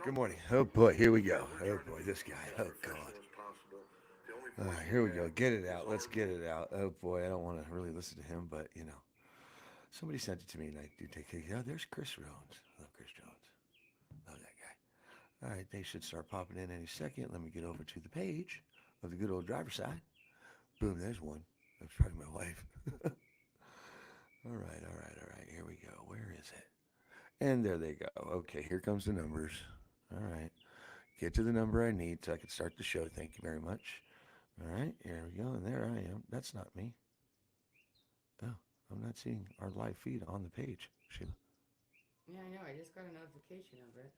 Good morning. Oh boy, here we go. Oh boy, this guy. Oh God. All right, here we go. Get it out. Let's get it out. Oh boy, I don't want to really listen to him, but somebody sent it to me, and I do take it. Yeah, there's Chris Jones. Love Chris Jones. Love that guy. All right, they should start popping in any second. Let me get over to the page of the good old driver's side. Boom, there's one. I was talking to my wife. All right, all right, all right. Here we go. Where is it? And there they go. Okay, here comes the numbers. All right. Get to the number I need so I can start the show. Thank you very much. All right, here we go. And there I am. That's not me. Oh, I'm not seeing our live feed on the page. Sheila. Yeah, I know. I just got a notification of it.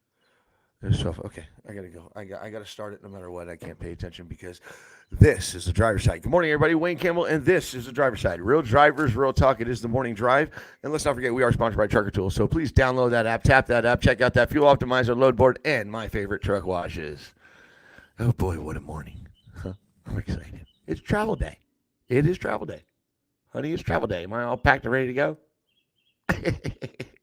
There's stuff. Okay, I gotta go. I gotta start it no matter what. I can't pay attention because this is the driver's side. Good morning, everybody. Wayne Campbell, and this is the driver's side. Real drivers, real talk. It is the morning drive, and let's not forget we are sponsored by Trucker Tools. So please download that app, tap that app, check out that fuel optimizer, load board, and my favorite truck washes. Oh boy, what a morning! Huh? I'm excited. It's travel day. It is travel day, honey. It's travel day. Am I all packed and ready to go?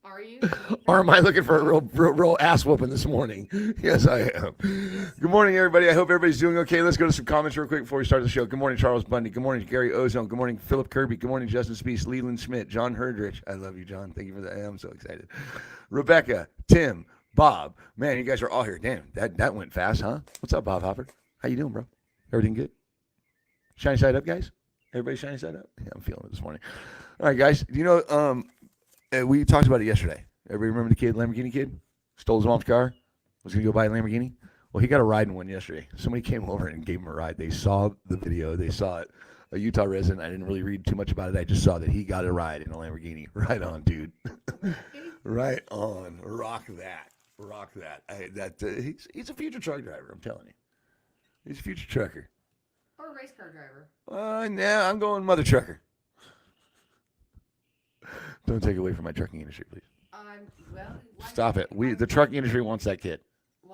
Are you? Or am I looking for a real ass whooping this morning? Yes, I am. Good morning, everybody. I hope everybody's doing okay. Let's go to some comments real quick before we start the show. Good morning, Charles Bundy. Good morning, Gary Ozone. Good morning, Philip Kirby. Good morning, Justin Spees, Leland Schmidt, John Herdrich. I love you, John. Thank you for that. I'm so excited. Rebecca, Tim, Bob. Man, you guys are all here. Damn, that went fast, huh? What's up, Bob Hopper? How you doing, bro? Everything good? Shiny side up, guys? Everybody shiny side up? Yeah, I'm feeling it this morning. All right, guys. We talked about it yesterday. Everybody remember the kid, Lamborghini kid? Stole his mom's car, was going to go buy a Lamborghini. Well, he got a ride in one yesterday. Somebody came over and gave him a ride. They saw the video. They saw it. A Utah resident. I didn't really read too much about it. I just saw that he got a ride in a Lamborghini. Right on, dude. Right on. Rock that. Rock that. He's a future truck driver, I'm telling you. He's a future trucker. Or a race car driver. Nah, I'm going mother trucker. Don't take away from my trucking industry, please. Well, Stop it. The trucking industry wants that kid.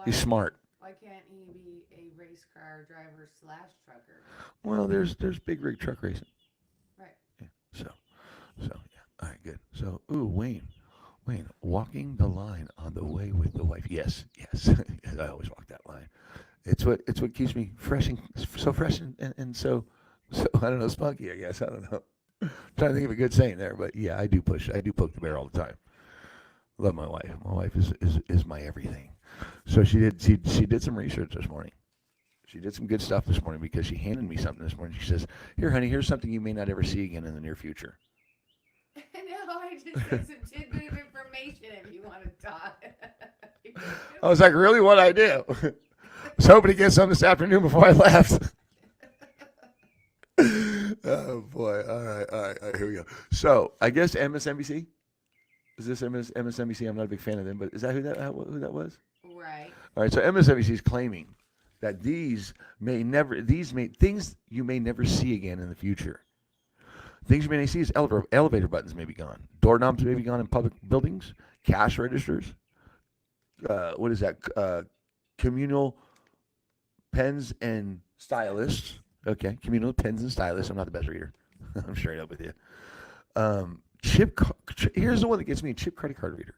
He's smart. Why can't he be a race car driver slash trucker? Well, there's big rig truck racing. Right. Yeah. So yeah. All right, good. So, Wayne, walking the line on the way with the wife. Yes. I always walk that line. It's what keeps me fresh and so fresh and so I don't know, spunky. I guess I don't know. I'm trying to think of a good saying there, but yeah, I do poke the bear all the time. Love my wife. My wife is my everything. So she did some research this morning. She did some good stuff this morning because she handed me something this morning. She says, "Here, honey, here's something you may not ever see again in the near future." No, I just got some tidbit of information if you want to talk. I was like, "Really? What I do?" I was hoping to get some this afternoon before I left. Oh boy! All right. Here we go. So I guess MSNBC. Is this MSNBC? I'm not a big fan of them, but is that who that was? Right. All right. So MSNBC is claiming that things you may never see again in the future. Things you may not see is elevator buttons may be gone, doorknobs may be gone in public buildings, cash registers. What is that? Communal pens and stylists. Okay, communal pens and stylists. I'm not the best reader. I'm straight up with you. Here's the one that gets me: chip credit card reader.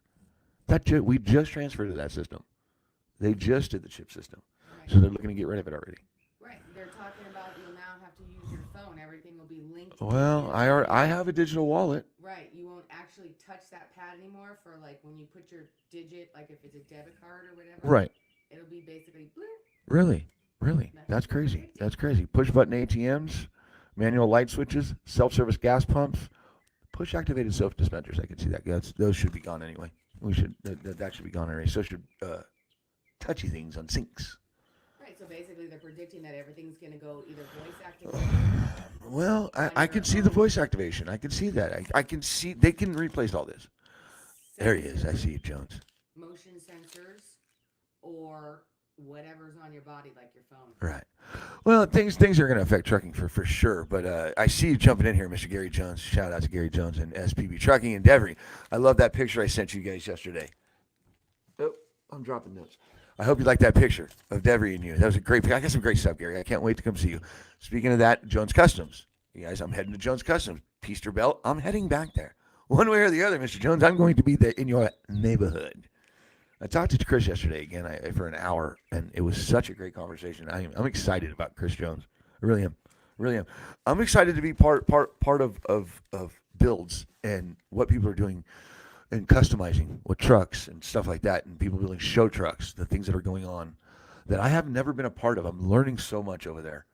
We just transferred to that system. They just did the chip system, Right. so they're looking to get rid of it already. Right. They're talking about you'll now have to use your phone. Everything will be linked. Well, I have a digital wallet. Right. You won't actually touch that pad anymore for like when you put your digit, like if it's a debit card or whatever. Right. It'll be basically blue. Really. That's crazy. Push button ATMs, manual light switches, self-service gas pumps, push activated soap dispensers. I can see that. Those should be gone anyway. That should be gone already. So should touchy things on sinks. Right. So basically, they're predicting that everything's going to go either voice activation. Well, I can see the voice activation. I can see that. I can see they can replace all this. There he is. I see you, Jones. Motion sensors or whatever's on your body, like your phone. Right. Well, things are going to affect trucking for sure. But I see you jumping in here, Mr. Gary Jones. Shout out to Gary Jones and SPB Trucking and Devery. I love that picture I sent you guys yesterday. Oh, I'm dropping notes. I hope you like that picture of Devery and you. That was a great picture. I got some great stuff, Gary. I can't wait to come see you. Speaking of that, Jones Customs. You guys, I'm heading to Jones Customs. Peaster Belt, I'm heading back there. One way or the other, Mr. Jones, I'm going to be there in your neighborhood. I talked to Chris yesterday again for an hour, and it was such a great conversation. I'm excited about Chris Jones. I really am, really am. I'm excited to be part of builds and what people are doing and customizing with trucks and stuff like that, and people building show trucks, the things that are going on that I have never been a part of. I'm learning so much over there.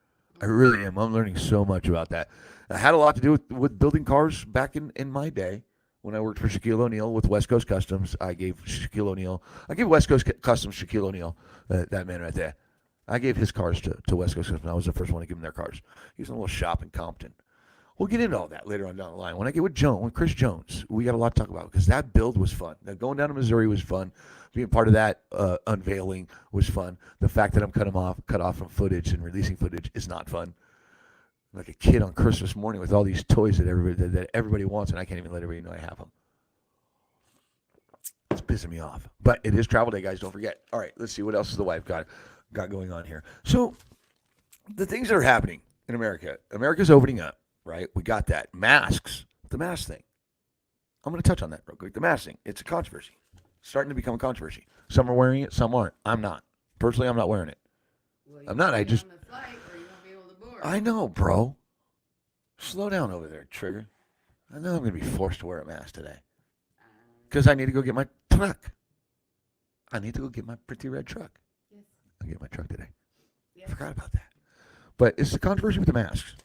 I really am. I'm learning so much about that. I had a lot to do with building cars back in my day when I worked for Shaquille O'Neal with West Coast Customs. I gave West Coast Customs Shaquille O'Neal, that man right there. I gave his cars to West Coast Customs. I was the first one to give him their cars. He was in a little shop in Compton. We'll get into all that later on down the line. When I get with Chris Jones, we got a lot to talk about because that build was fun. Now, going down to Missouri was fun. Being part of that unveiling was fun. The fact that I'm cut off from footage and releasing footage is not fun. Like a kid on Christmas morning with all these toys that everybody wants, and I can't even let everybody know I have them. It's pissing me off. But it is travel day, guys. Don't forget. All right, let's see what else has the wife got going on here. So the things that are happening in America. America's opening up. Right? We got that. Masks. The mask thing. I'm going to touch on that real quick. The mask thing. It's a controversy. It's starting to become a controversy. Some are wearing it, some aren't. I'm not. Personally, I'm not wearing it. Well, I'm not. I just. On the flight or you won't be able to board. I know, bro. Slow down over there, Trigger. I know I'm going to be forced to wear a mask today. Because I need to go get my truck. I need to go get my pretty red truck. Yes. I'll get my truck today. Yes. I forgot about that. But it's the controversy with the masks.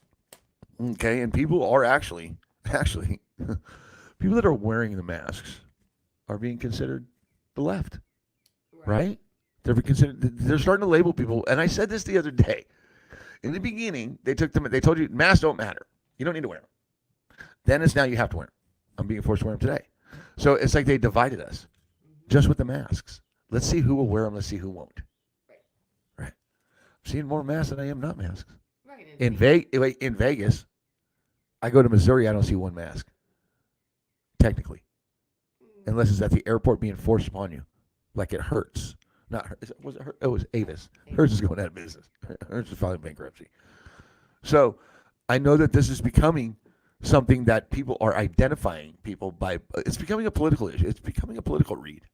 Okay, and people are actually, people that are wearing the masks are being considered the left, right? They're starting to label people, and I said this the other day. In the beginning, they told you masks don't matter. You don't need to wear them. Then it's now you have to wear them. I'm being forced to wear them today. So it's like they divided us just with the masks. Let's see who will wear them. Let's see who won't. Right. I'm seeing more masks than I am not masks. Right. In Vegas, I go to Missouri, I don't see one mask. Technically. Unless it's at the airport being forced upon you. Like it hurts. Not hurt. Was it hurt? It was Avis. Hers is going out of business. Hers is filing bankruptcy. So I know that this is becoming something that people are identifying people by. It's becoming a political issue. It's becoming a political read.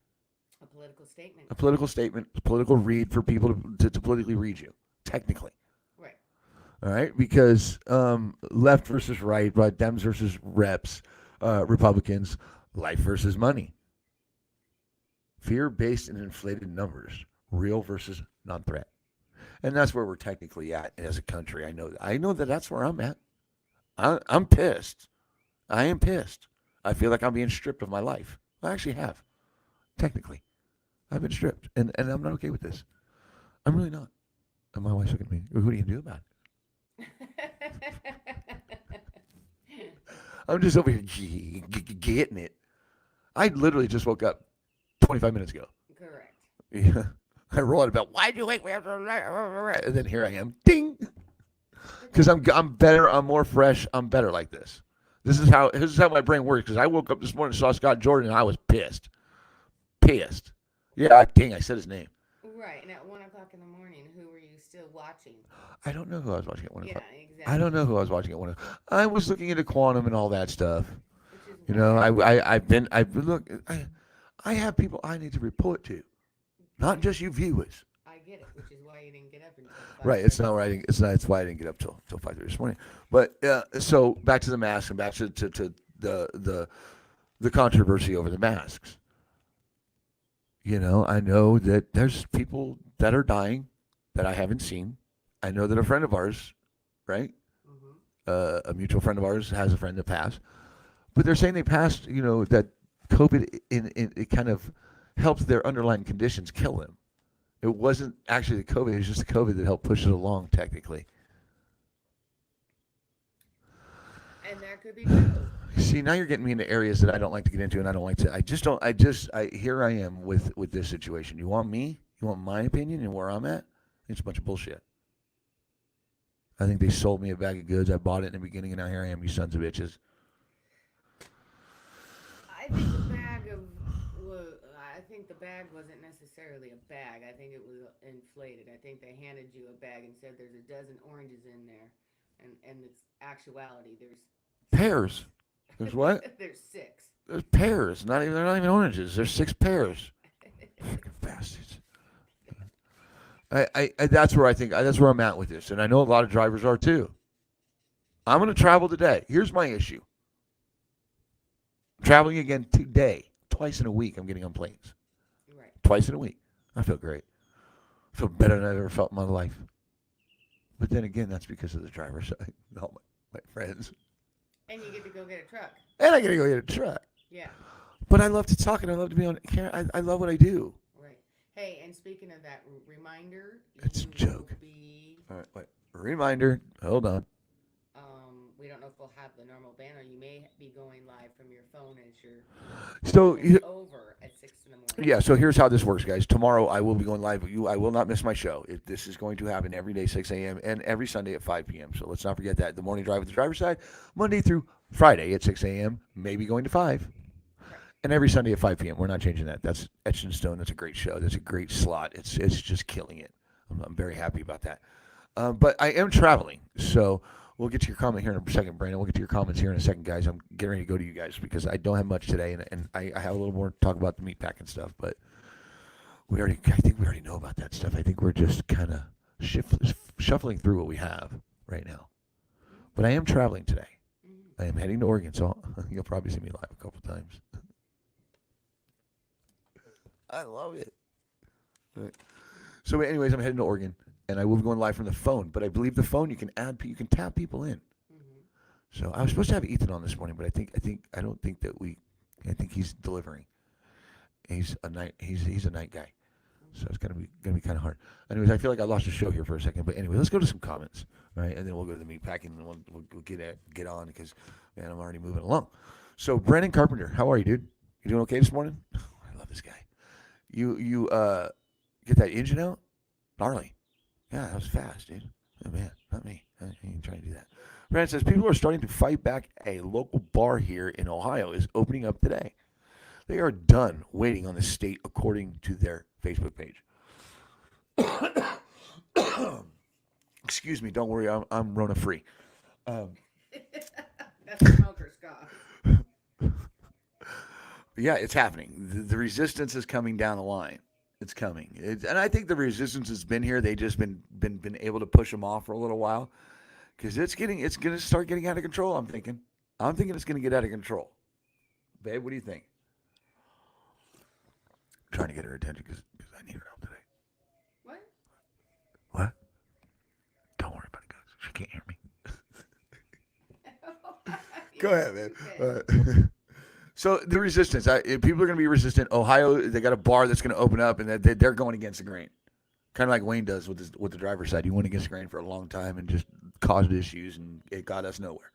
A political statement. A political statement. A political read for people to politically read you. Technically. Right. All right, because left versus right, Dems versus reps, Republicans, life versus money. Fear-based and inflated numbers, real versus non-threat. And that's where we're technically at as a country. I know that that's where I'm at. I'm pissed. I am pissed. I feel like I'm being stripped of my life. I actually have. Technically. I've been stripped. And I'm not okay with this. I'm really not. And my wife's looking at me. What are you going to do about it? I'm just over here getting it. I literally just woke up 25 minutes ago. Correct. Yeah. I roll out of bed. Why'd you wake me up? And then here I am. Ding. Because I'm better. I'm more fresh. I'm better like this. This is how my brain works. Because I woke up this morning and saw Scott Jordan and I was pissed. Pissed. Yeah, dang, I said his name. Right, and at 1 o'clock in the morning, who were you still watching? I don't know who I was watching at 1 o'clock. Yeah, exactly. I don't know who I was watching at 1 o'clock. I was looking into quantum and all that stuff. You know, I have people I need to report to, not just you viewers. I get it, which is why you didn't get up until 5. Right, it's not right. It's why I didn't get up till 5:30 this morning. But so back to the masks and back to the controversy over the masks. You know, I know that there's people that are dying that I haven't seen. I know that a friend of ours, right? Mm-hmm. A mutual friend of ours has a friend that passed. But they're saying they passed, you know, that COVID it kind of helped their underlying conditions kill them. It wasn't actually the COVID, it was just the COVID that helped push it along technically. And that could be true. See, now you're getting me into areas that I don't like to get into, and I don't like to. Here I am with this situation. You want me? You want my opinion and where I'm at? It's a bunch of bullshit. I think they sold me a bag of goods. I bought it in the beginning, and now here I am, you sons of bitches. I think the bag wasn't necessarily a bag. I think it was inflated. I think they handed you a bag and said there's a dozen oranges in there, and it's actuality. There's pears. There's what? There's 6. There's pears. They're not even oranges. There's 6 pears. Freaking bastards. That's where I think that's where I'm at with this, and I know a lot of drivers are too. I'm going to travel today. Here's my issue: traveling again today, twice in a week. I'm getting on planes, Right. twice in a week. I feel great. I feel better than I've ever felt in my life. But then again, that's because of the driver side, not my friends. And you get to go get a truck. And I got to go get a truck. Yeah. But I love to talk and I love to be on camera. I love what I do. Right. Hey, and speaking of that reminder, It's a you joke. will be. All right, wait. Reminder. Hold on. We don't know if we'll have the normal banner. You may be going live from your phone as your So it's over at 6 in the morning. yeah, so here's how this works, guys. Tomorrow I will be going live with you. I will not miss my show. This is going to happen every day, 6 a.m. and every Sunday at 5 p.m. So let's not forget that. The morning drive with the driver's side, Monday through Friday at 6 a.m., maybe going to 5. And every Sunday at 5 p.m. We're not changing that. That's etched in stone. That's a great show. That's a great slot. It's just killing it. I'm very happy about that. But I am traveling, so we'll get to your comment here in a second, Brandon. We'll get to your comments here in a second, guys. I'm getting ready to go to you guys because I don't have much today, and I have a little more to talk about the meat packing stuff. But I think we already know about that stuff. I think we're just kind of shuffling through what we have right now. But I am traveling today. I am heading to Oregon, so you'll probably see me live a couple times. I love it. Right. So, anyways, I'm heading to Oregon, and I will be going live from the phone. But I believe the phone you can tap people in. So I was supposed to have Ethan on this morning, but I think I think he's delivering. He's a night guy, so it's gonna be kind of hard. Anyways, I feel like I lost the show here for a second, but anyway, let's go to some comments, right? And then we'll go to the meat packing, and we'll get on because man, I'm already moving along. So, Brandon Carpenter, how are you, dude? You doing okay this morning? I love this guy. You get that engine out? Gnarly. Yeah, that was fast, dude. Oh, man, not me. I ain't trying to do that. Brandon says, people are starting to fight back. A local bar here in Ohio is opening up today. They are done waiting on the state, according to their Facebook page. Excuse me, don't worry, I'm Rona free. That's a smoker's cough. Yeah, it's happening. The resistance is coming down the line. It's coming, and I think the resistance has been here. They just been able to push them off for a little while because it's going to start getting out of control. I'm thinking it's going to get out of control. Babe, what do you think? I'm trying to get her attention because I need her help today. What? What? Don't worry about it, guys. She can't hear me. Go ahead, man. So the resistance, people are going to be resistant. Ohio, they got a bar that's going to open up, and they're going against the grain, kind of like Wayne does with the driver's side. He went against the grain for a long time and just caused issues, and it got us nowhere.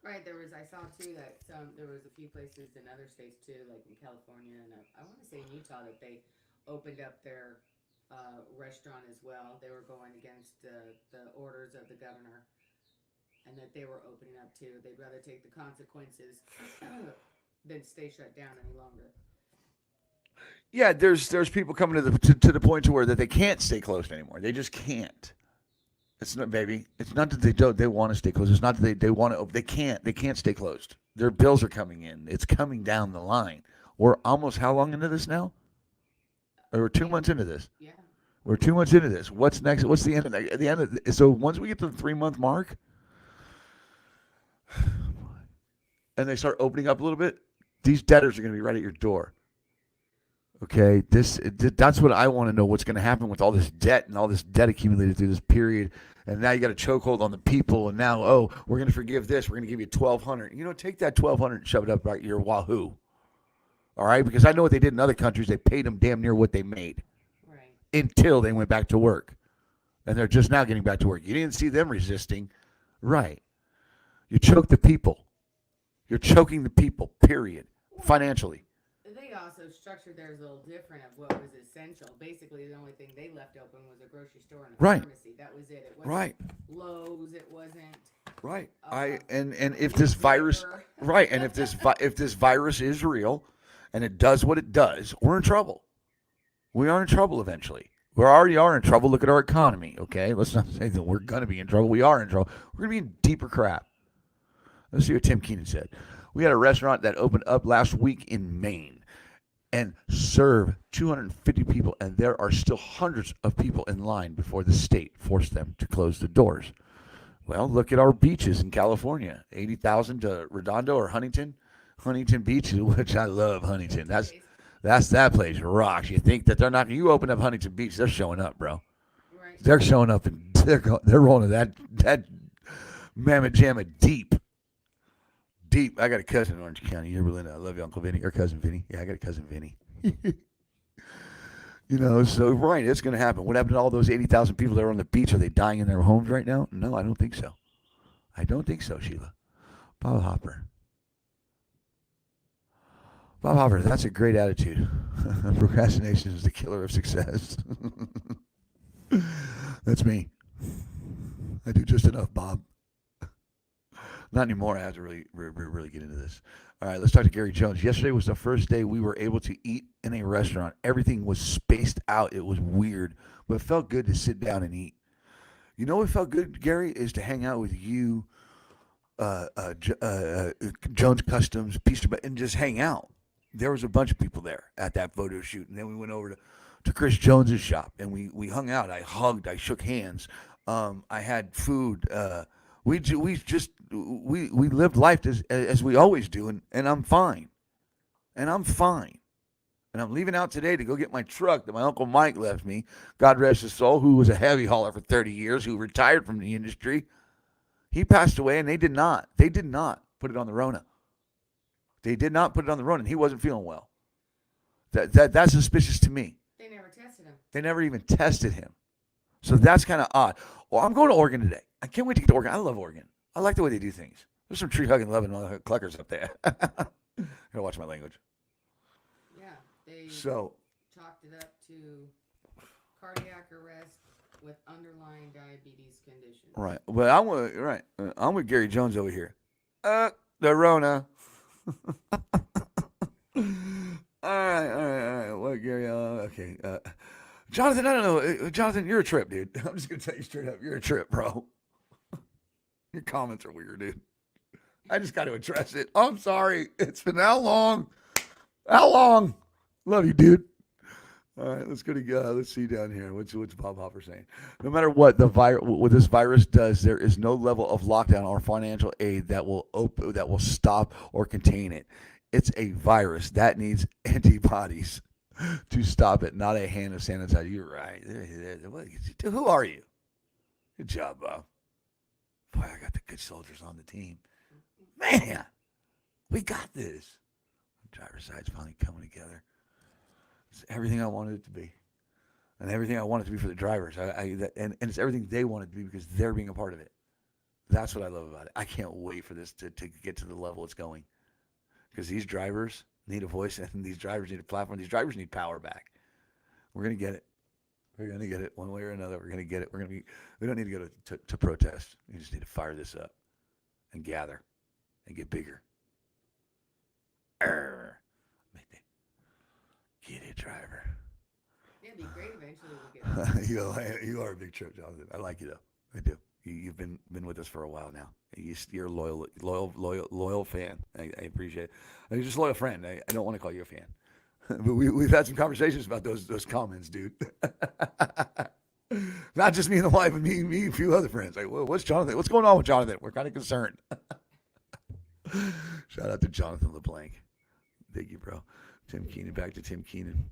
Right, I saw too that there was a few places in other states too, like in California and I want to say in Utah that they opened up their restaurant as well. They were going against the orders of the governor, and that they were opening up too. They'd rather take the consequences than stay shut down any longer. Yeah, there's people coming to the point to where that they can't stay closed anymore. They just can't. It's not, baby. It's not that they want to stay closed. It's not that they want to. They can't stay closed. Their bills are coming in. It's coming down the line. We're almost how long into this now? We're 2 months into this. Yeah. We're 2 months into this. What's next? What's the end of that? At the end of so once we get to the 3-month mark, and they start opening up a little bit, these debtors are going to be right at your door. Okay, that's what I want to know. What's going to happen with all this debt and all this debt accumulated through this period, and now you got a chokehold on the people, and now we're going to forgive this. We're going to give you $1,200. Take that $1,200 and shove it up your wahoo. All right, because I know what they did in other countries. They paid them damn near what they made, right, until they went back to work, and they're just now getting back to work. You didn't see them resisting, right? You choke the people. You're choking the people. Period. Financially. They also structured theirs a little different of what was essential. Basically, the only thing they left open was a grocery store and a pharmacy. That was it. It wasn't Lowe's. It wasn't. Right. And if this virus, right, and if this virus is real, and it does what it does, we're in trouble. We are in trouble eventually. We already are in trouble. Look at our economy. Okay, let's not say that we're gonna be in trouble. We are in trouble. We're gonna be in deeper crap. Let's see what Tim Keenan said. We had a restaurant that opened up last week in Maine. and serve 250 people, and there are still hundreds of people in line before the state forced them to close the doors. Well, look at our beaches in California, 80,000 to Redondo or Huntington Beach, which I love Huntington. That's that place rocks. You think that they're not? You open up Huntington Beach, they're showing up, bro. Right. They're showing up and they're rolling that mamma jamma deep. Deep. I got a cousin in Orange County. You're Belinda. I love you, Uncle Vinny. Or cousin Vinny. Yeah, I got a cousin Vinny. So right, it's going to happen. What happened to all those 80,000 people that are on the beach? Are they dying in their homes right now? No, I don't think so. I don't think so, Sheila. Bob Hopper. Bob Hopper, that's a great attitude. Procrastination is the killer of success. That's me. I do just enough, Bob. Not anymore. I have to really get into this. All right, let's talk to Gary Jones. Yesterday was the first day we were able to eat in a restaurant. Everything was spaced out. It was weird, but it felt good to sit down and eat. You know what felt good, Gary, is to hang out with you, Jones Customs, and just hang out. There was a bunch of people there at that photo shoot, and then we went over to Chris Jones's shop, and we hung out. I hugged, I shook hands. I had food. We lived life as we always do, and I'm fine, and I'm fine. And I'm leaving out today to go get my truck that my Uncle Mike left me. God rest his soul, who was a heavy hauler for 30 years, who retired from the industry. He passed away, and they did not put it on the Rona. They did not put it on the Rona, and he wasn't feeling well. That's suspicious to me. They never tested him. They never even tested him. So that's kind of odd. Well, I'm going to Oregon today. I can't wait to get to Oregon. I love Oregon. I like the way they do things. There's some tree hugging, loving cluckers up there. I gotta watch my language. Yeah, they So chalked it up to cardiac arrest with underlying diabetes conditions. right, but I'm with Gary Jones over here. The Rona. All right. What, Gary? Okay. Jonathan, I don't know. Jonathan, you're a trip, dude. I'm just gonna tell you straight up, you're a trip, bro. Your comments are weird, dude. I just got to address it. I'm sorry. It's been how long? How long? Love you, dude. All right, let's go to let's see down here. What's Bob Hopper saying? No matter what what this virus does, there is no level of lockdown or financial aid that will stop or contain it. It's a virus that needs antibodies to stop it, not a hand of sanitizer. You're right. Who are you? Good job, Bob. Boy, I got the good soldiers on the team. Man, we got this. The driver's side's finally coming together. It's everything I wanted it to be. And everything I wanted it to be for the drivers. And it's everything they want it to be because they're being a part of it. That's what I love about it. I can't wait for this to get to the level it's going. Because these drivers need a voice and these drivers need a platform. These drivers need power back. We're going to get it. We're going to get it one way or another. We're going to get it. We don't need to go to protest. We just need to fire this up and gather and get bigger. Get it, driver. Yeah, it'd be great eventually we'll get it. You are a big trip, Jonathan. I like you though. I do. You've been with us for a while now. You're a loyal fan. I appreciate it. You're just a loyal friend. I don't want to call you a fan. But we've had some conversations about those comments, dude. Not just me and the wife, but me and a few other friends. Like, what's Jonathan? What's going on with Jonathan? We're kind of concerned. Shout out to Jonathan LeBlanc. Thank you, bro. Tim Keenan, back to Tim Keenan.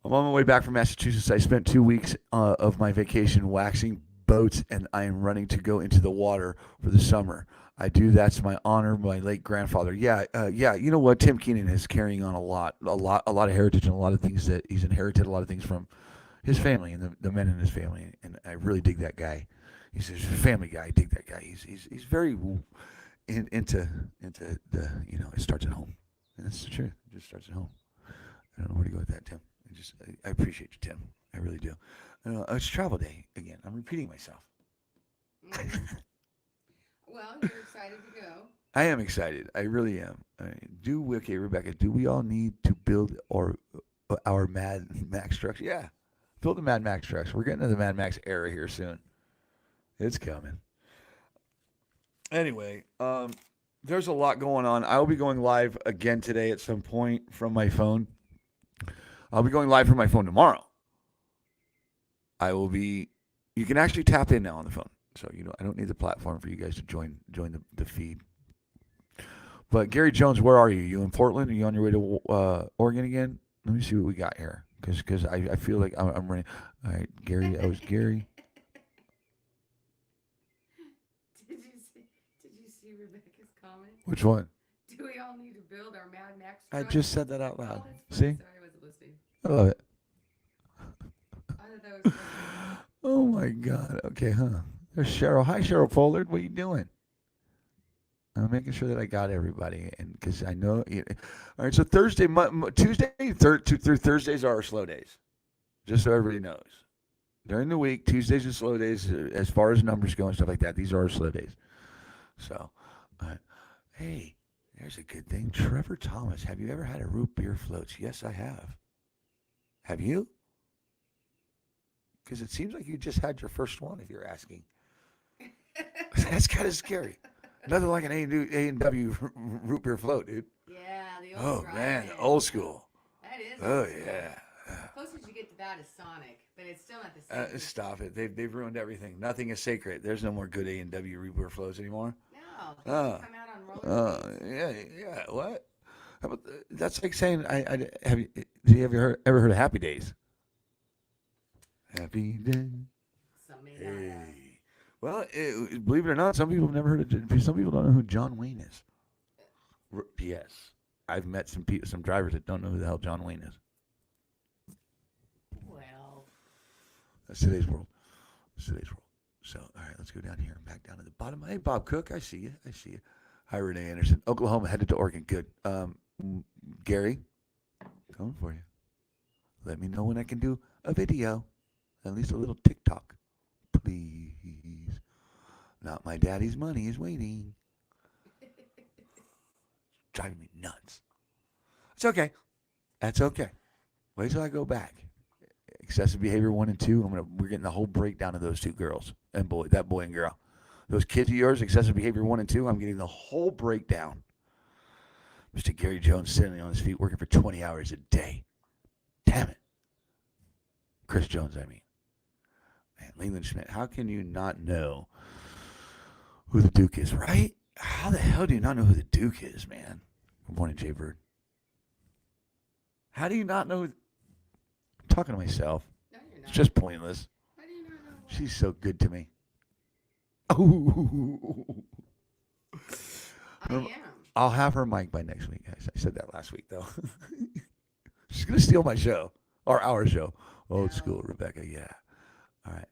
I'm on my way back from Massachusetts. I spent 2 weeks of my vacation waxing boats, and I am running to go into the water for the summer. I do. That's my honor, my late grandfather. Yeah. You know what? Tim Keenan is carrying on a lot of heritage and a lot of things that he's inherited. A lot of things from his family and the men in his family, and I really dig that guy. He's a family guy. I dig that guy. He's very into the it starts at home, and that's the truth. It just starts at home. I don't know where to go with that, Tim. I appreciate you, Tim. I really do. It's travel day again. I'm repeating myself. Well, you're excited to go. I am excited. I really am. Okay, Rebecca, do we all need to build our Mad Max trucks? Yeah. Build the Mad Max trucks. We're getting to the Mad Max era here soon. It's coming. Anyway, there's a lot going on. I will be going live again today at some point from my phone. I'll be going live from my phone tomorrow. I will be. You can actually tap in now on the phone, so I don't need the platform for you guys to join the feed. But Gary Jones, where are you? You in Portland? Are you on your way to Oregon again? Let me see what we got here, because I feel like I'm running. All right, Gary. I was Gary. Did you see Rebecca's comment? Which one? Do we all need to build our Mad Max I truck? just said that out Oh, loud. that's funny. See? Sorry, I wasn't listening. I love it. I thought that was funny. Oh my God. Okay, huh? There's Cheryl. Hi, Cheryl Pollard. What are you doing? I'm making sure that I got everybody, and because I know. All right, so Thursday, Tuesday, through Thursdays are our slow days, just so everybody knows. During the week, Tuesdays are slow days as far as numbers go and stuff like that. These are our slow days. So, hey, there's a good thing. Trevor Thomas, have you ever had a root beer floats? Yes, I have. Have you? Because it seems like you just had your first one, if you're asking. That's kind of scary. Nothing like an A&W root beer float, dude. Yeah, the old Man, drive-in. old school. That is Oh old school. yeah. Closest you get to that is Sonic, but it's still not the same. Stop it. They've ruined everything. Nothing is sacred. There's no more good A&W root beer floats anymore. No, they just come out on roller skates. Yeah. What? How about that's like saying have you ever heard of Happy Days? Happy Day. Some may not have. Hey. Well, believe it or not, some people have never heard of. Some people don't know who John Wayne is. Yes, I've met some drivers that don't know who the hell John Wayne is. Well, That's today's world. So, all right, let's go down here and back down to the bottom. Hey, Bob Cook, I see you. Hi, Renee Anderson. Oklahoma headed to Oregon. Good. Gary, coming for you. Let me know when I can do a video, at least a little TikTok, please. Not my daddy's money is waiting. Driving me nuts. It's okay. That's okay. Wait till I go back. Excessive behavior 1 and 2. We're getting the whole breakdown of those two girls and that boy and girl. Those kids of yours, excessive behavior 1 and 2. I'm getting the whole breakdown. Mr. Gary Jones sitting on his feet, working for 20 hours a day. Damn it. Chris Jones, I mean. Man, Leland Schmidt, how can you not know who the Duke is, right? How the hell do you not know who the Duke is, man? Good morning, Jay Bird. How do you not know? I'm talking to myself. no, you're not. It's just pointless. How do you not know what? She's so good to me. Oh. I am. I'll have her mic by next week, guys. I said that last week, though. She's going to steal my show, or our show. Old school, Rebecca, yeah. All right.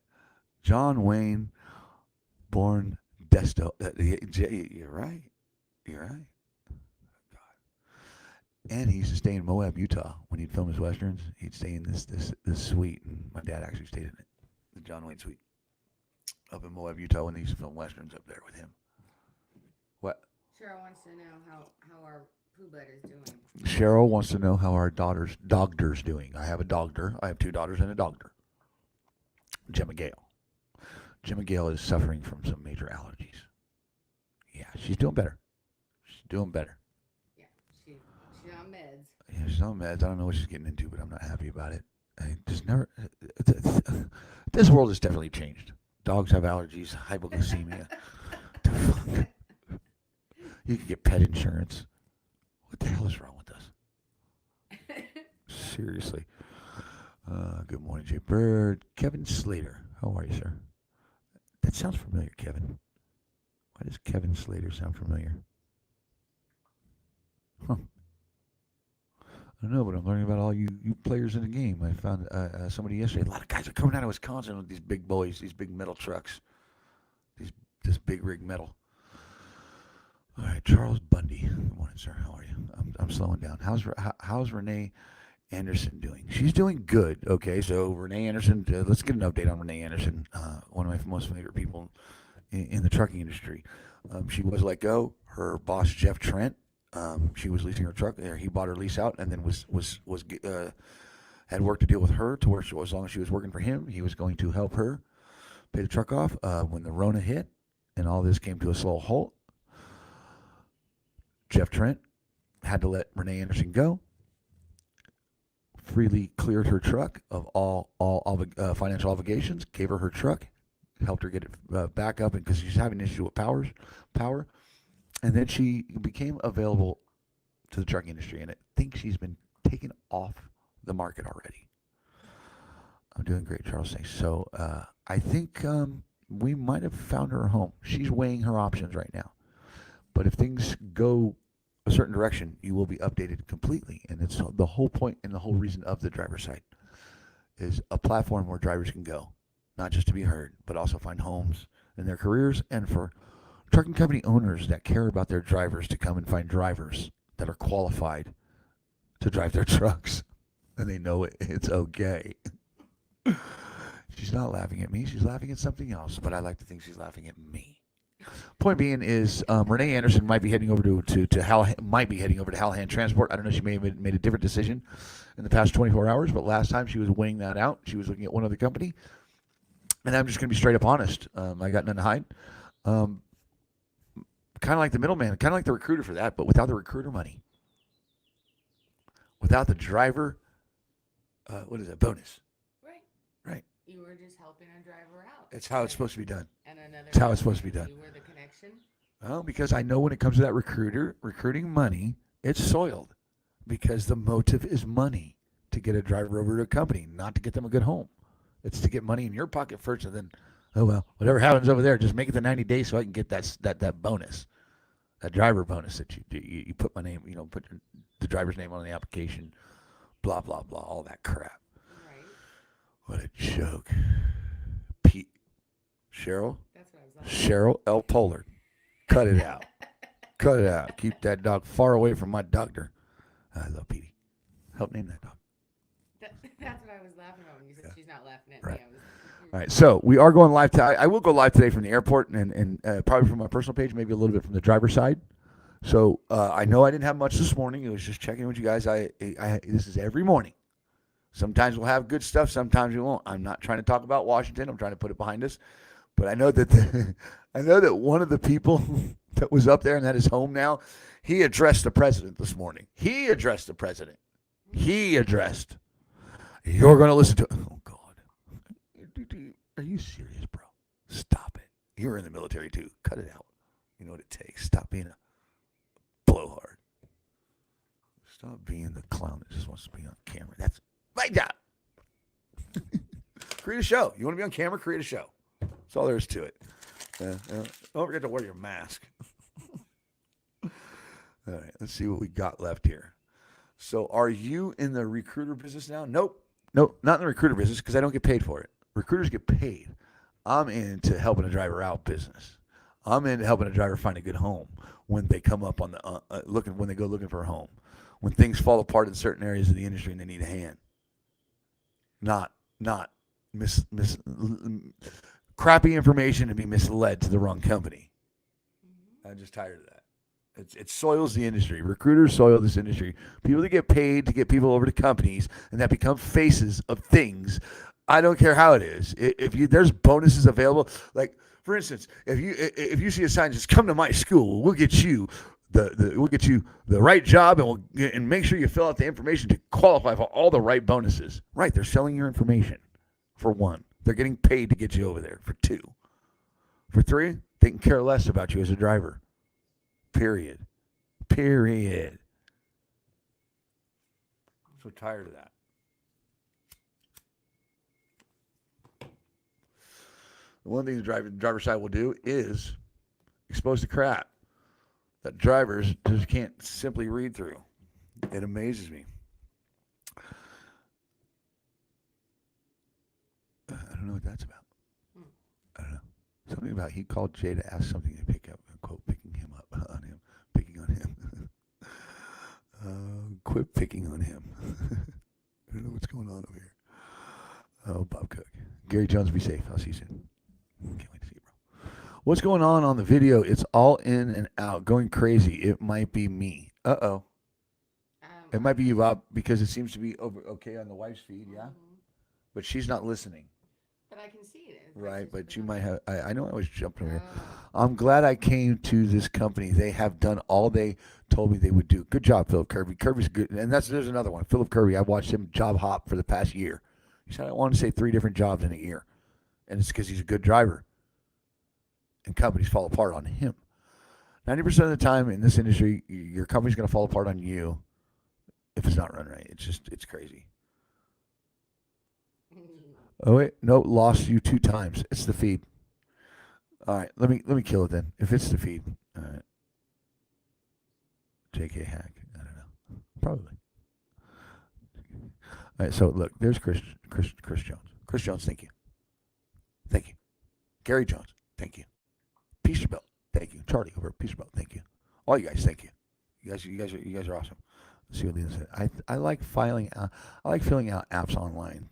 John Wayne, born Desto. You're right. God. And he used to stay in Moab, Utah. When he'd film his westerns, he'd stay in this suite, and my dad actually stayed in it, the John Wayne suite, up in Moab, Utah, when they used to film westerns up there with him. What? Cheryl wants to know how our poo is doing. Cheryl wants to know how our dogger's doing. I have a dogger. I have 2 daughters and a dogger. Gemma Gale. Gemma Gale is suffering from some major allergies. Yeah, she's doing better. Yeah, she's on meds. Yeah, she's on meds. I don't know what she's getting into, but I'm not happy about it. I just never. This world has definitely changed. Dogs have allergies, hypoglycemia. The fuck? You can get pet insurance. What the hell is wrong with us? Seriously. Good morning, Jay Bird. Kevin Slater. How are you, sir? That sounds familiar, Kevin. Why does Kevin Slater sound familiar? Huh. I don't know, but I'm learning about all you players in the game. I found somebody yesterday. A lot of guys are coming out of Wisconsin with these big boys, these big metal trucks, this big rig metal. All right, Charles Bundy. Good morning, sir. How are you? I'm slowing down. How's Renee Anderson doing? She's doing good. Okay, so Renee Anderson. Let's get an update on Renee Anderson. One of my most favorite people in the trucking industry. She was let go. Her boss Jeff Trent. She was leasing her truck. He bought her lease out, and then had work to deal with her to where as long as she was working for him, he was going to help her pay the truck off. When the Rona hit and all this came to a slow halt, Jeff Trent had to let Renee Anderson go. Freely cleared her truck of all financial obligations. Gave her truck. Helped her get it back up, because she's having an issue with power. And then she became available to the trucking industry, and I think she's been taken off the market already. I'm doing great, Charles. Thanks. So I think we might have found her a home. She's weighing her options right now. But if things go a certain direction, you will be updated completely. And it's the whole point and the whole reason of the driver's site is a platform where drivers can go, not just to be heard, but also find homes in their careers, and for trucking company owners that care about their drivers to come and find drivers that are qualified to drive their trucks, and they know it's okay. She's not laughing at me. She's laughing at something else, but I like to think she's laughing at me. Point being is Renee Anderson might be heading over to Hallahan Transport. I don't know. She may have made a different decision in the past 24 hours, but last time she was weighing that out. She was looking at one other company, and I'm just going to be straight up honest. I got nothing to hide. Kind of like the middleman, kind of like the recruiter for that, but without the recruiter money, without the driver. What is that? Bonus. Right. You were just helping a driver out. It's how it's supposed to be done. And another. It's how it's supposed to be done. You were the connection. Well, because I know when it comes to that recruiting money, it's soiled, because the motive is money to get a driver over to a company, not to get them a good home. It's to get money in your pocket first, and then, oh well, whatever happens over there, just make it the 90 days so I can get that bonus, that driver bonus that you put my name, put the driver's name on the application, blah blah blah, all that crap. What a joke. Cheryl? That's what I was Cheryl L. Pollard. Cut it out. Cut it out. Keep that dog far away from my doctor. I love Petey. Help name that dog. That's what I was laughing about when you said she's not laughing at right. me. All right, so we are going live. I will go live today from the airport, and probably from my personal page, maybe a little bit from the driver's side. So I know I didn't have much this morning. It was just checking with you guys. This is every morning. Sometimes we'll have good stuff. Sometimes we won't. I'm not trying to talk about Washington. I'm trying to put it behind us. But I know that one of the people that was up there and that is home now, he addressed the president this morning. You're going to listen to. Oh God, are you serious, bro? Stop it. You're in the military too. Cut it out. You know what it takes. Stop being a blowhard. Stop being the clown that just wants to be on camera. That's my job. Create a show. You want to be on camera? Create a show. That's all there is to it. Don't forget to wear your mask. All right, let's see what we got left here. So are you in the recruiter business now? Nope, not in the recruiter business, because I don't get paid for it. Recruiters get paid. I'm into helping a driver out business. I'm into helping a driver find a good home when they come up on the when they go looking for a home. When things fall apart in certain areas of the industry and they need a hand. Not crappy information to be misled to the wrong company. I'm just tired of that. It soils the industry. Recruiters soil this industry. People that get paid to get people over to companies and that become faces of things. I don't care how it is. There's bonuses available. Like, for instance, if you see a sign, just come to my school. We'll get you the right job, and make sure you fill out the information to qualify for all the right bonuses. Right, they're selling your information. For one, they're getting paid to get you over there. For two, for three, they can care less about you as a driver. Period. I'm so tired of that. One thing the driver's side will do is expose the crap that drivers just can't simply read through. It amazes me. I don't know what that's about. I don't know. Something about he called Jay to ask something to pick up, quote, picking on him. Quit picking on him. I don't know what's going on over here. Oh, Bob Cook. Gary Jones, be safe. I'll see you soon. Can't wait to see you, bro. What's going on the video? It's all in and out, going crazy. It might be me. Uh-oh. It might be you, Bob, because it seems to be okay on the wife's feed, yeah? Mm-hmm. But she's not listening. But I can see it. Right, Infections but you from might have. I know I was jumping over here. Oh, I'm glad I came to this company. They have done all they told me they would do. Good job, Philip Kirby. Kirby's good, and there's another one. Philip Kirby. I watched him job hop for the past year. He said I want to say 3 different jobs in a year, and it's because he's a good driver. And companies fall apart on him. 90% of the time in this industry, your company's going to fall apart on you if it's not run right. It's crazy. Oh wait, no, lost you 2 times. It's the feed. All right, let me kill it then. If it's the feed, all right. JK hack. I don't know. Probably. All right, so look, there's Chris Jones. Chris Jones, thank you. Thank you. Gary Jones, thank you. Peasterbilt, thank you. Charlie over at Peasterbilt, thank you. All you guys, thank you. You guys are awesome. Let's see what Lena said. I like filling out apps online.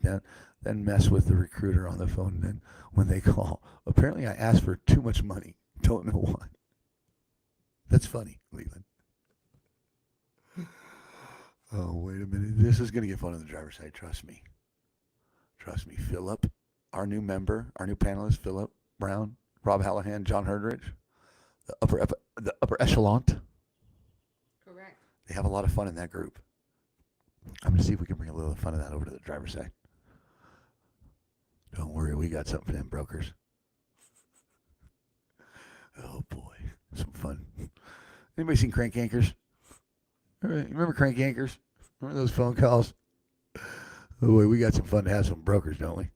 Then mess with the recruiter on the phone. Then when they call, apparently I asked for too much money. Don't know why. That's funny, Leland. Oh, wait a minute. This is going to get fun on the driver's side. Trust me. Trust me. Philip, our new member, our new panelist, Philip Brown, Rob Hallahan, John Herdrich, the upper echelon. correct. They have a lot of fun in that group. I'm going to see if we can bring a little fun of that over to the driver's side. Don't worry, we got something for them brokers. Oh boy, some fun. Anybody seen Crank Anchors? Remember Crank Anchors? Remember those phone calls? Oh boy, we got some fun to have some brokers, don't we?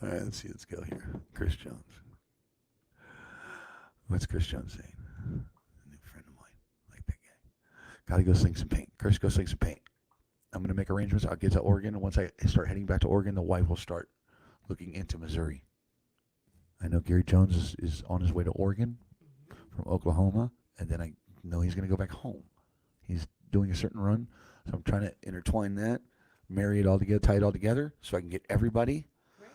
All right, let's see. Let's go here. Chris Jones. What's Chris Jones saying? A new friend of mine. Like that guy. Gotta go sling some paint. Chris, go sling some paint. I'm going to make arrangements. I'll get to Oregon. And once I start heading back to Oregon, the wife will start looking into Missouri. I know Gary Jones is on his way to Oregon from Oklahoma. And then I know he's going to go back home. He's doing a certain run. So I'm trying to intertwine that, marry it all together, tie it all together so I can get everybody. Right.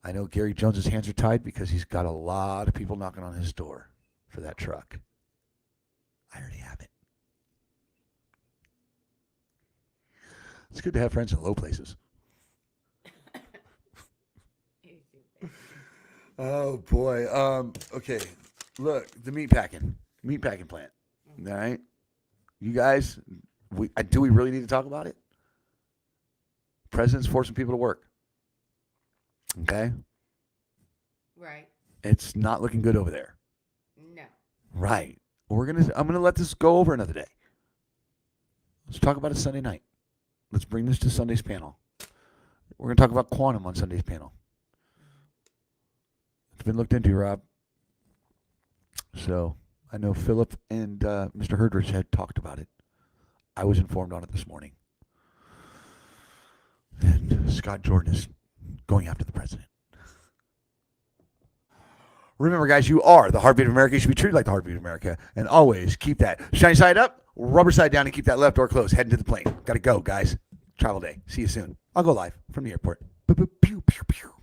I know Gary Jones's hands are tied because he's got a lot of people knocking on his door for that truck. I already have it. It's good to have friends in low places. Oh boy. Okay. Look, the meat packing plant. All right. You guys, do we really need to talk about it? President's forcing people to work. Okay. Right. It's not looking good over there. No. Right. I'm gonna let this go over another day. Let's talk about it Sunday night. Let's bring this to Sunday's panel. We're going to talk about quantum on Sunday's panel. It's been looked into, Rob. So I know Philip and Mr. Herdrich had talked about it. I was informed on it this morning. And Scott Jordan is going after the president. Remember, guys, you are the heartbeat of America. You should be treated like the heartbeat of America. And always keep that shiny side up, rubber side down, and keep that left door closed. Heading to the plane. Got to go, guys. Travel day. See you soon. I'll go live from the airport. Pew, pew, pew.